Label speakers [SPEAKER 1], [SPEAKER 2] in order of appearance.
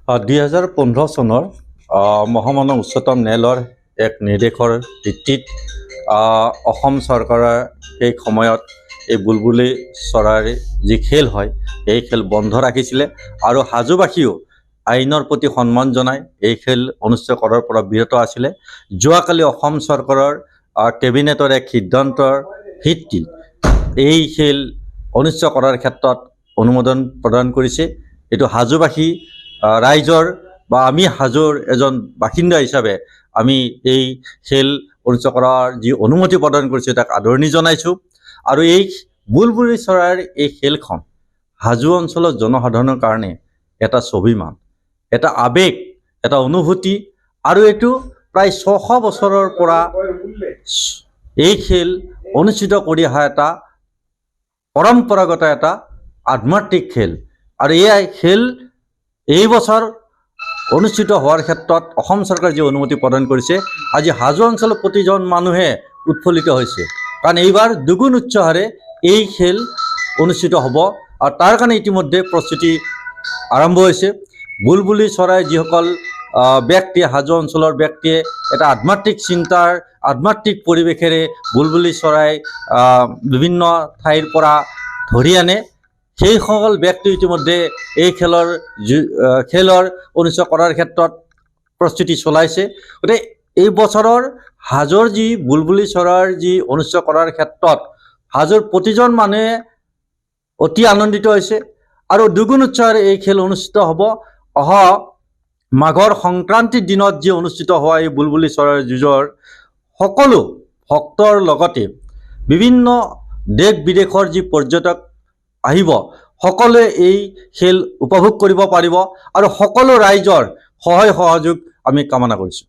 [SPEAKER 1] 2015 চনৰ মহামানৱ উচ্চতম ন্যায়ালয়ৰ এক নিৰ্দেশৰ ভিত্তিত অসম চৰকাৰে সেই সময়ত এই বুলবুলি চৰাইৰ যি খেল হয় এই খেল বন্ধ ৰাখিছিলে আৰু হাজোবাসীও আইনৰ প্ৰতি সন্মান জনাই এই খেল অনুষ্ঠিত কৰাৰ পৰা বিৰত আছিলে। যোৱাকালি অসম চৰকাৰৰ কেবিনেটৰ এক সিদ্ধান্তৰ ভিত্তিত এই খেল অনুষ্ঠিত কৰাৰ ক্ষেত্ৰত অনুমোদন প্ৰদান কৰিছে। এইটো হাজোবাসী ৰাইজৰ বা আমি হাজোৰ এজন বাসিন্দা হিচাপে আমি এই খেল অনুষ্ঠিত কৰাৰ যি অনুমতি প্ৰদান কৰিছে তাক আদৰণি জনাইছোঁ। আৰু এই বুলবুলি চৰাইৰ এই খেলখন হাজো অঞ্চলৰ জনসাধাৰণৰ কাৰণে এটা স্বাভিমান, এটা আৱেগ, এটা অনুভূতি আৰু এইটো প্ৰায় 600 বছৰৰ পৰা এই খেল অনুষ্ঠিত কৰি অহা এটা পৰম্পৰাগত এটা আধ্যাত্মিক খেল। আৰু এই খেল এই বছৰ অনুষ্ঠিত হোৱাৰ ক্ষেত্ৰত অসম চৰকাৰে যি অনুমতি প্ৰদান কৰিছে, আজি হাজো অঞ্চলৰ প্ৰতিজন মানুহে উৎফুল্লিত হৈছে, কাৰণ এইবাৰ দুগুণ উৎসাহেৰে এই খেল অনুষ্ঠিত হ'ব আৰু তাৰ কাৰণে ইতিমধ্যে প্ৰস্তুতি আৰম্ভ হৈছে। বুলবুলি চৰাই যিসকল ব্যক্তিয়ে হাজো অঞ্চলৰ ব্যক্তিয়ে এটা আধ্যাত্মিক চিন্তাৰ আধ্যাত্মিক পৰিৱেশেৰে বুলবুলি চৰাই বিভিন্ন ঠাইৰ পৰা ধৰি আনে, সেইসকল ব্যক্তি ইতিমধ্যে এই খেলৰ অনুষ্ঠিত কৰাৰ ক্ষেত্ৰত প্ৰস্তুতি চলাইছে। গতিকে এই বছৰৰ হাজোৰ যি বুলবুলি চৰাইৰ যি অনুষ্ঠিত কৰাৰ ক্ষেত্ৰত হাজোৰ প্ৰতিজন মানুহে অতি আনন্দিত হৈছে আৰু দুগুণ উৎসাহেৰে এই খেল অনুষ্ঠিত হ'ব। অহা মাঘৰ সংক্ৰান্তিৰ দিনত যি অনুষ্ঠিত হোৱা এই বুলবুলি চৰাইৰ যুঁজৰ সকলো ভক্তৰ লগতে বিভিন্ন দেশ বিদেশৰ যি পৰ্যটক আহিব, সকলোৱে এই খেল উপভোগ কৰিব পাৰিব আৰু সকলো ৰাইজৰ সহায় সহযোগ আমি কামনা কৰিছোঁ।